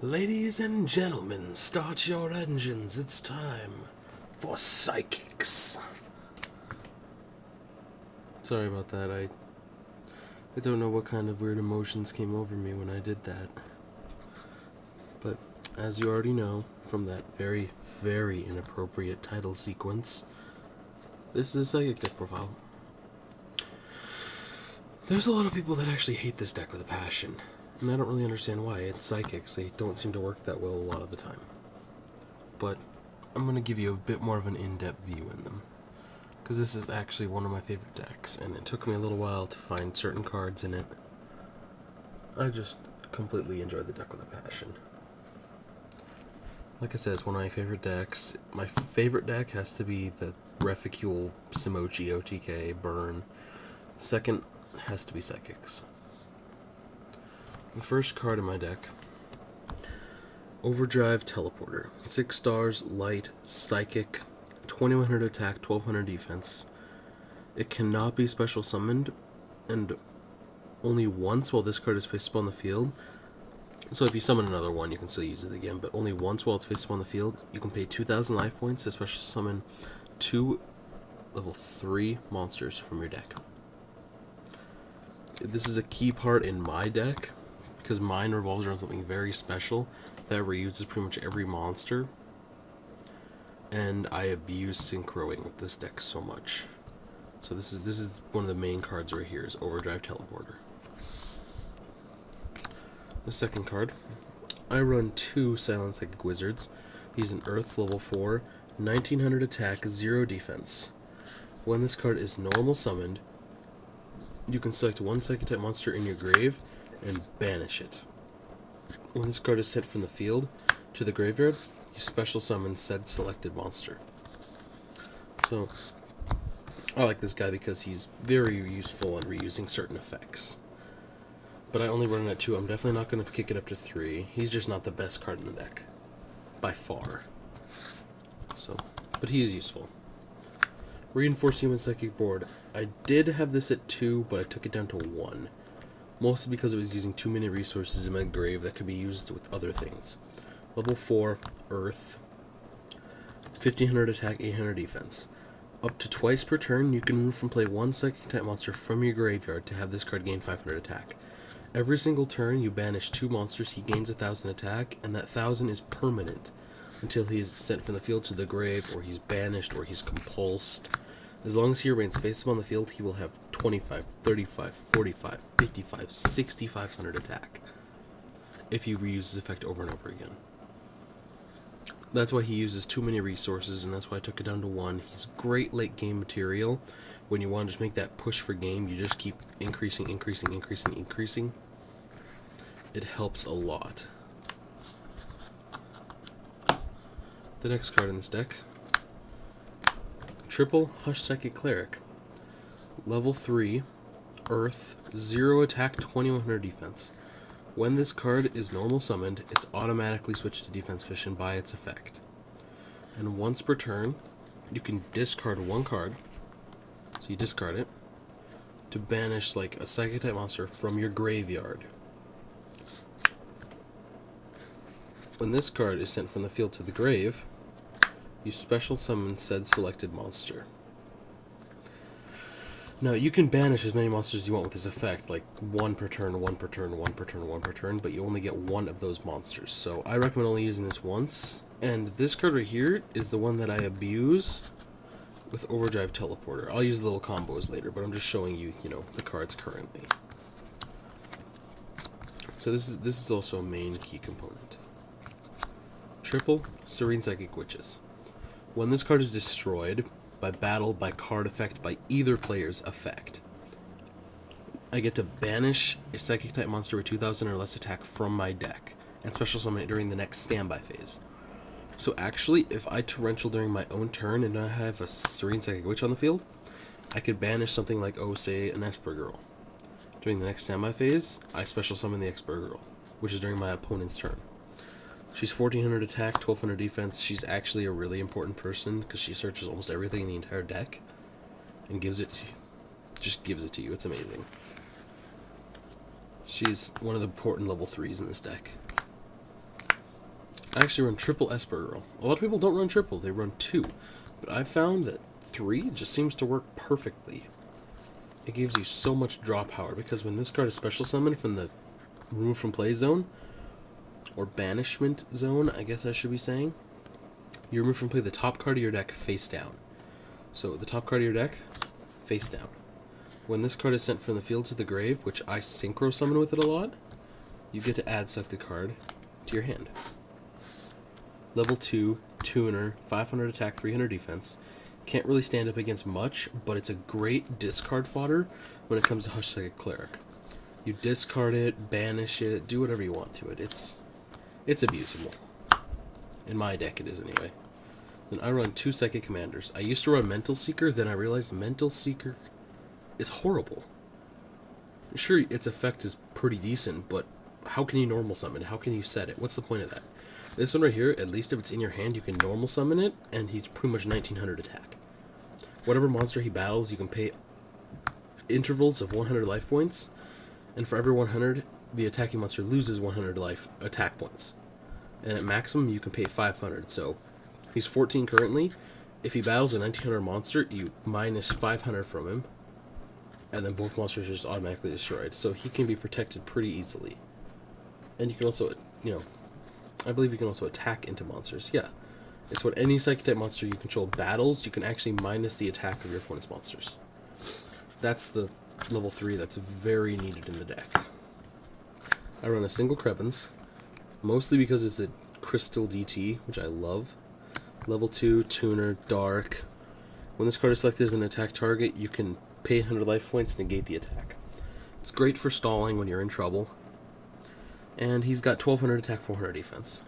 Ladies and gentlemen, start your engines. It's time for psychics. Sorry about that. I don't know what kind of weird emotions came over me when I did that. But as you already know from that very, very inappropriate title sequence, this is a psychic deck profile. There's a lot of people that actually hate this deck with a passion. And I don't really understand why. It's psychics. They don't seem to work that well a lot of the time. But I'm going to give you a bit more of an in-depth view in them. Because this is actually one of my favorite decks, and it took me a little while to find certain cards in it. I just completely enjoy the deck with a passion. Like I said, it's one of my favorite decks. My favorite deck has to be the Reficule, Simochi, OTK, Burn. The second has to be Psychics. The first card in my deck, Overdrive Teleporter. 6 stars, light, psychic, 2100 attack, 1200 defense. It cannot be special summoned, and only once while this card is face up on the field. So if you summon another one, you can still use it again, but only once while it's face up on the field. You can pay 2,000 life points to special summon 2 level 3 monsters from your deck. This is a key part in my deck, because mine revolves around something very special that reuses pretty much every monster, and I abuse synchroing with this deck so much. So this is one of the main cards right here, is Overdrive Teleporter. The second card, I run 2 Silent Psychic Wizards. He's an Earth level 4, 1900 attack, 0 defense. When this card is normal summoned, you can select one Psychic type monster in your grave and banish it. When this card is sent from the field to the graveyard, you special summon said selected monster. So, I like this guy because he's very useful in reusing certain effects. But I only run it at 2. I'm definitely not going to kick it up to 3. He's just not the best card in the deck. By far. So, but he is useful. Reinforced Human Psychic Board. I did have this at 2, but I took it down to 1. Mostly because it was using too many resources in my grave that could be used with other things. Level 4, Earth. 1500 attack, 800 defense. Up to twice per turn, you can move from play 1 Psychic type monster from your graveyard to have this card gain 500 attack. Every single turn, you banish 2 monsters, he gains 1000 attack, and that 1000 is permanent until he is sent from the field to the grave, or he's banished, or he's compulsed. As long as he remains face up on the field, he will have 25, 35, 45, 55, 6500 attack if you reuse his effect over and over again. That's why he uses too many resources, and that's why I took it down to 1. He's great late game material. When you want to just make that push for game, you just keep increasing. It helps a lot. The next card in this deck, Triple Hush Psychic Cleric. Level 3, Earth, 0 attack, 2100 defense. When this card is normal summoned, it's automatically switched to Defense Fission by its effect. And once per turn, you can discard 1 card, so you discard it, to banish like a Psychic type monster from your graveyard. When this card is sent from the field to the grave, you special summon said selected monster. Now, you can banish as many monsters as you want with this effect, like 1 per turn, 1 per turn, 1 per turn, 1 per turn, but you only get 1 of those monsters. So I recommend only using this once, and this card right here is the one that I abuse with Overdrive Teleporter. I'll use the little combos later, but I'm just showing you, the cards currently. So this is also a main key component. Triple Serene Psychic Witches. When this card is destroyed by battle, by card effect, by either player's effect, I get to banish a Psychic type monster with 2000 or less attack from my deck and special summon it during the next standby phase. So actually, if I Torrential during my own turn and I have a Serene Psychic Witch on the field, I could banish something like, say, an Esper Girl. During the next standby phase, I special summon the Esper Girl, which is during my opponent's turn. She's 1400 attack, 1200 defense. She's actually a really important person because she searches almost everything in the entire deck and gives it to you. Just gives it to you. It's amazing. She's one of the important level 3s in this deck. I actually run triple Esper Girl. A lot of people don't run triple, they run 2. But I found that 3 just seems to work perfectly. It gives you so much draw power, because when this card is special summoned from the remove from play zone, or banishment zone, I guess I should be saying, you remove from play the top card of your deck face down. So the top card of your deck, face down. When this card is sent from the field to the grave, which I synchro summon with it a lot, you get to add selected card to your hand. Level 2, tuner, 500 attack, 300 defense. Can't really stand up against much, but it's a great discard fodder when it comes to Hush Psychic Cleric. You discard it, banish it, do whatever you want to it. It's abusable. In my deck it is anyway. Then I run 2 Psychic Commanders. I used to run Mental Seeker, then I realized Mental Seeker is horrible. Sure, its effect is pretty decent, but how can you normal summon? How can you set it? What's the point of that? This one right here, at least if it's in your hand, you can normal summon it, and he's pretty much 1900 attack. Whatever monster he battles, you can pay intervals of 100 life points, and for every 100, the attacking monster loses 100 life attack points. And at maximum, you can pay 500, so he's 14 currently. If he battles a 1900 monster, you minus 500 from him, and then both monsters are just automatically destroyed, so he can be protected pretty easily. And you can also, I believe you can also attack into monsters. Yeah. It's what any Psychic type monster you control battles, you can actually minus the attack of your opponent's monsters. That's the level 3 that's very needed in the deck. I run a single Krebens, mostly because it's a Crystal DT, which I love. Level 2, tuner, dark. When this card is selected as an attack target, you can pay 100 life points to negate the attack. It's great for stalling when you're in trouble. And he's got 1200 attack, 400 defense.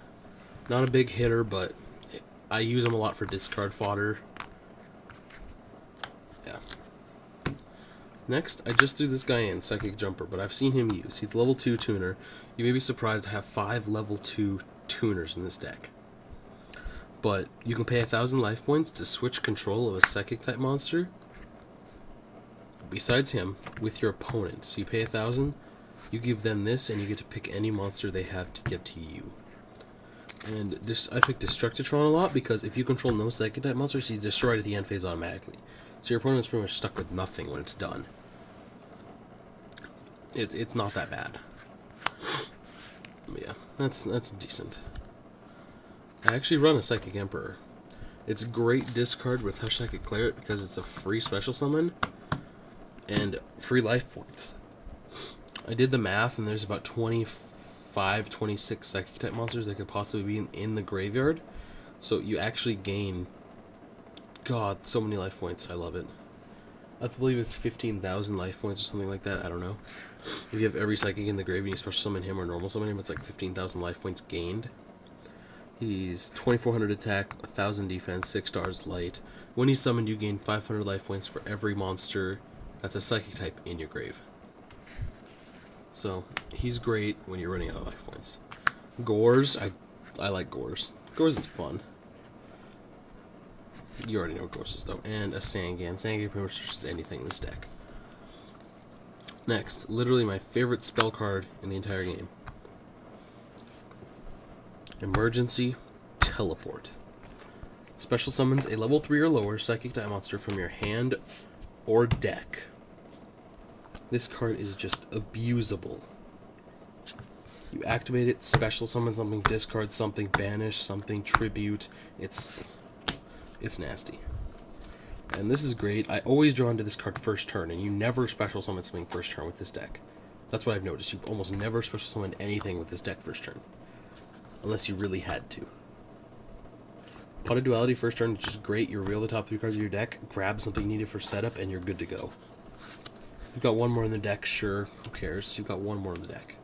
Not a big hitter, but I use him a lot for discard fodder. Yeah. Next, I just threw this guy in, Psychic Jumper, but I've seen him use. He's level 2 tuner. You may be surprised to have 5 level 2 tuners in this deck. But you can pay 1000 life points to switch control of a Psychic type monster besides him with your opponent. So you pay 1000, you give them this, and you get to pick any monster they have to give to you. And this, I pick Destructitron a lot because if you control no Psychic type monsters, he's destroyed at the end phase automatically. So your opponent's pretty much stuck with nothing when it's done. It's not that bad. But yeah, that's decent. I actually run a Psychic Emperor. It's great discard with Hush Psychic Cleric because it's a free special summon and free life points. I did the math, and there's about 25, 26 Psychic type monsters that could possibly be in the graveyard. So you actually gain, God, so many life points. I love it. I believe it's 15,000 life points or something like that. I don't know. If you have every Psychic in the grave and you special summon him or normal summon him, it's like 15,000 life points gained. He's 2400 attack, 1000 defense, 6 stars light. When he's summoned, you gain 500 life points for every monster that's a Psychic type in your grave. So he's great when you're running out of life points. Gores, I like Gores. Gores is fun. You already know what Gores is though. And a Sangan. Sangan pretty much searches anything in this deck. Next, literally my favorite spell card in the entire game. Emergency Teleport. Special summons a level 3 or lower Psychic type monster from your hand or deck. This card is just abusable. You activate it, special summon something, discard something, banish something, tribute. It's nasty. And this is great. I always draw into this card first turn, and you never special summon something first turn with this deck. That's what I've noticed. You almost never special summon anything with this deck first turn. Unless you really had to. Pot of Duality first turn is just great. You reveal the top 3 cards of your deck, grab something needed for setup, and you're good to go. You've got one more in the deck, sure, who cares? You've got one more in the deck.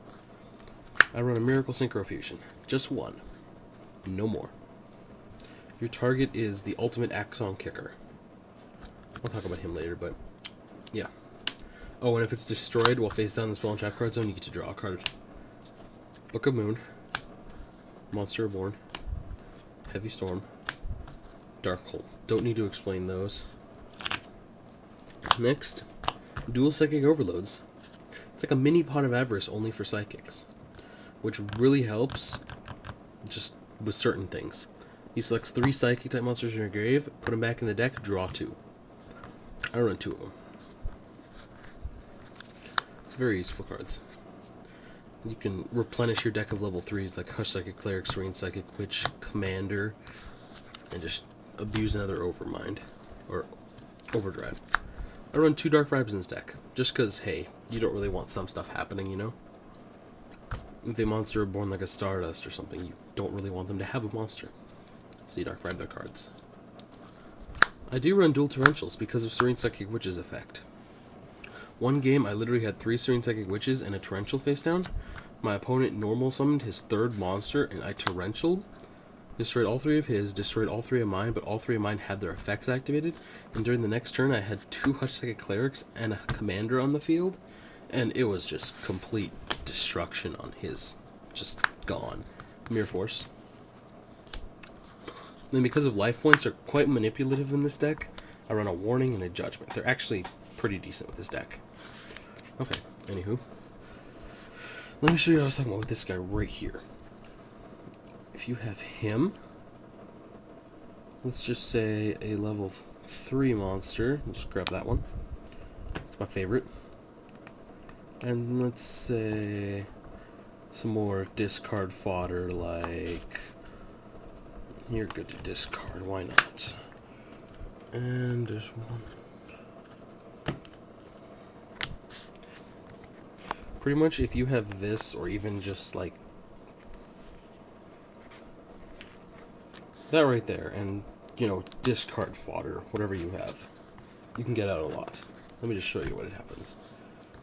I run a Miracle Synchro Fusion. Just one. No more. Your target is the ultimate Axon Kicker. I'll talk about him later, but yeah. Oh, and if it's destroyed while face down in the spell and trap card zone, you get to draw a card. Book of Moon. Monster Reborn. Heavy Storm. Darkhold. Don't need to explain those. Next, Dual Psychic Overloads. It's like a mini Pot of Avarice only for Psychics, which really helps just with certain things. He selects 3 psychic type monsters in your grave, put them back in the deck, draw 2. I run 2 of them. It's very useful cards. You can replenish your deck of level 3s like Hush Psychic Cleric, Serene Psychic Witch, Commander, and just abuse another Overmind or Overdrive. I run 2 Dark Vibes in this deck, just because, hey, you don't really want some stuff happening, you know? If a monster born like a Stardust or something, you don't really want them to have a monster. So you Dark Vibe their cards. I do run dual Torrentials because of Serene Psychic Witch's effect. One game, I literally had 3 Serene Psychic Witches and a Torrential face down. My opponent normal summoned his 3rd monster, and I Torrentialed. Destroyed all 3 of his, destroyed all 3 of mine, but all 3 of mine had their effects activated. And during the next turn, I had 2 Hush Psychic Clerics and a Commander on the field. And it was just complete destruction on his. Just gone. Mirror Force. Then because of life points are quite manipulative in this deck, I run a Warning and a Judgment. They're actually pretty decent with this deck. Okay, anywho. Let me show you what I was talking about with this guy right here. If you have him, let's just say a level 3 monster. Just grab that one. It's my favorite. And let's say some more discard fodder like... You're good to discard, why not? And there's one. Pretty much if you have this, or even just like that right there, and you know, discard fodder, whatever you have, you can get out a lot. Let me just show you what it happens.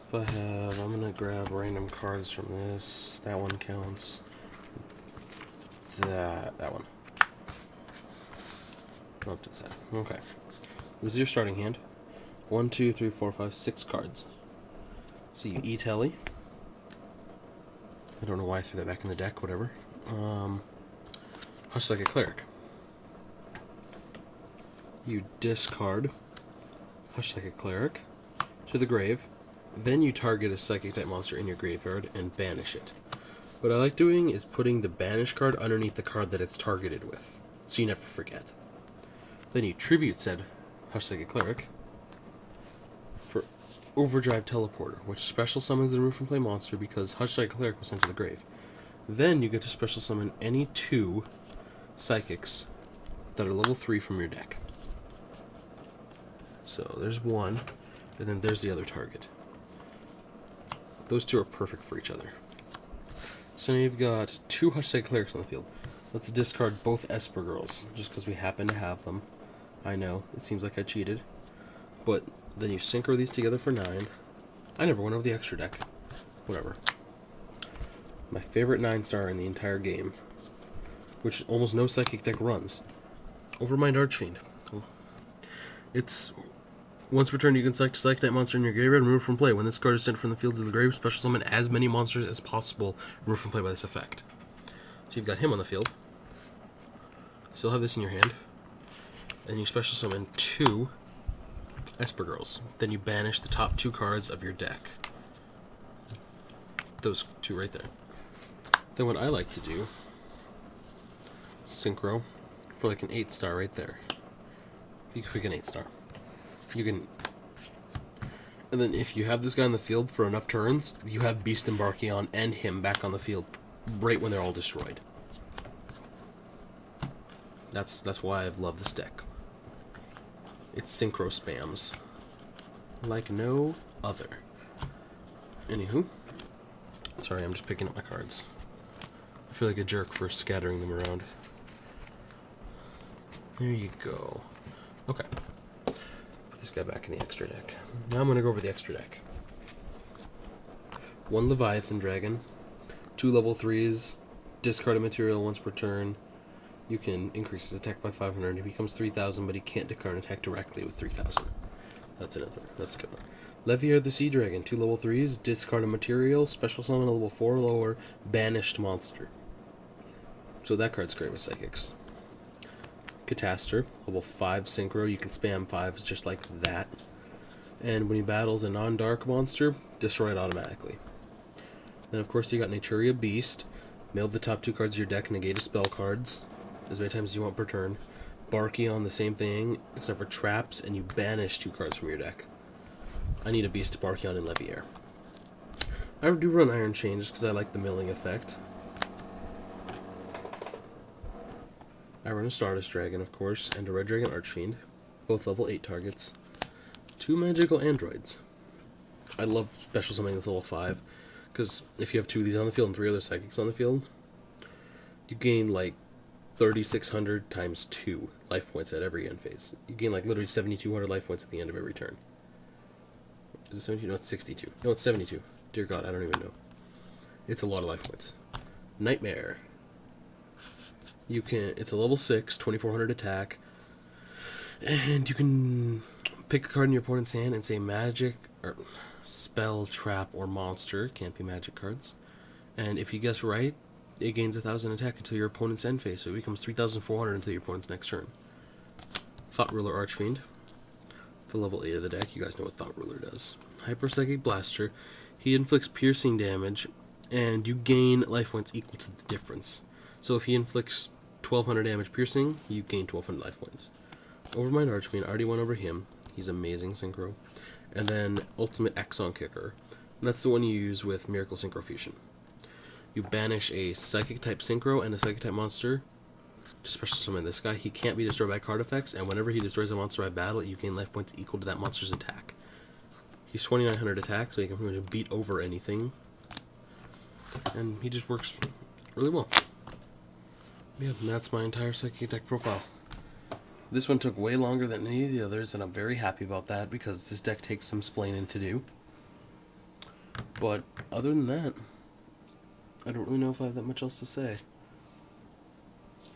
If I have, I'm gonna grab random cards from this. That one counts. That one. Off to the side. Okay. This is your starting hand. 1, 2, 3, 4, 5, 6 cards. So you E-Telly. I don't know why I threw that back in the deck, whatever. Hush Like a Cleric. You discard Hush Like a Cleric to the grave. Then you target a Psychic type monster in your graveyard and banish it. What I like doing is putting the banish card underneath the card that it's targeted with, so you never forget. Then you tribute said Hush Like a Cleric for Overdrive Teleporter, which special summons the remove from play monster because Hush Like a Cleric was sent to the grave. Then you get to special summon any 2 psychics that are level 3 from your deck. So there's one, and then there's the other target. Those 2 are perfect for each other. So now you've got 2 Hush Like Clerics on the field. Let's discard both Esper Girls, just because we happen to have them. I know, it seems like I cheated. But then you synchro these together for 9. I never went over the extra deck. Whatever. My favorite 9-star in the entire game, which almost no Psychic deck runs. Overmind Archfiend. It's... Once per turn, you can select a Psychic type monster in your graveyard and remove from play. When this card is sent from the field to the grave, special summon as many monsters as possible and remove from play by this effect. So you've got him on the field. Still have this in your hand. And you special summon 2 Esper Girls. Then you banish the top 2 cards of your deck. Those 2 right there. Then what I like to do, synchro for like an 8-star right there. You can pick an 8-star. You can, and then if you have this guy on the field for enough turns, you have Beast Embarkion and him back on the field right when they're all destroyed. That's why I've loved this deck. It's synchro spams like no other. Anywho, sorry, I'm just picking up my cards. I feel like a jerk for scattering them around. There you go. Okay. Put this guy back in the extra deck. Now I'm going to go over the extra deck. 1 Leviathan Dragon, 2 level 3s, discard a material once per turn. You can increase his attack by 500. He becomes 3,000, but he can't declare an attack directly with 3,000. That's another. That's a good one. Levier the Sea Dragon, 2 level 3s, discard a material, special summon a level 4 lower, banished monster. So that card's great with Psychics. Catastor, level 5 synchro, you can spam 5s just like that. And when he battles a non-dark monster, destroy it automatically. Then of course you got Naturia Beast. Mail the top 2 cards of your deck, negate a spell cards as many times as you want per turn. Barkion, the same thing, except for traps, and you banish 2 cards from your deck. I need a Beast Barkion and Leviair. I do run Iron Chain just because I like the milling effect. I run a Stardust Dragon, of course, and a Red Dragon Archfiend, both level 8 targets. 2 magical androids. I love special summoning with level 5, because if you have 2 of these on the field and 3 other psychics on the field, you gain like 3,600 times 2 life points at every end phase. You gain like literally 7,200 life points at the end of every turn. Is it 72? No, it's 62. No, it's 72. Dear God, I don't even know. It's a lot of life points. Nightmare. You can. It's a level 6, 2,400 attack, and you can pick a card in your opponent's hand and say magic, or spell, trap, or monster. Can't be magic cards. And if you guess right, it gains 1,000 attack until your opponent's end phase, so it becomes 3,400 until your opponent's next turn. Thought Ruler Archfiend. The level 8 of the deck. You guys know what Thought Ruler does. Hyper Psychic Blaster. He inflicts piercing damage, and you gain life points equal to the difference. So if he inflicts 1,200 damage piercing, you gain 1,200 life points. Overmind Archfiend, I already went over him. He's amazing synchro. And then Ultimate Exon Kicker. That's the one you use with Miracle Synchro Fusion. You banish a Psychic type Synchro and a Psychic type monster to special summon this guy. He can't be destroyed by card effects, and whenever he destroys a monster by battle, you gain life points equal to that monster's attack. He's 2,900 attack, so he can pretty much beat over anything. And he just works really well. Yeah, and that's my entire Psychic deck profile. This one took way longer than any of the others, and I'm very happy about that because this deck takes some splaining to do. But other than that, I don't really know if I have that much else to say.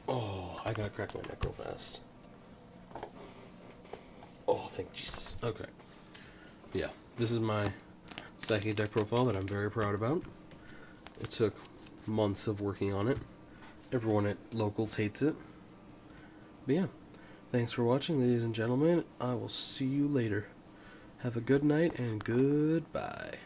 Oh, I gotta crack my neck real fast. Oh, thank Jesus. Okay. Yeah, this is my Psychic deck profile that I'm very proud about. It took months of working on it. Everyone at Locals hates it. But yeah, thanks for watching, ladies and gentlemen. I will see you later. Have a good night and goodbye.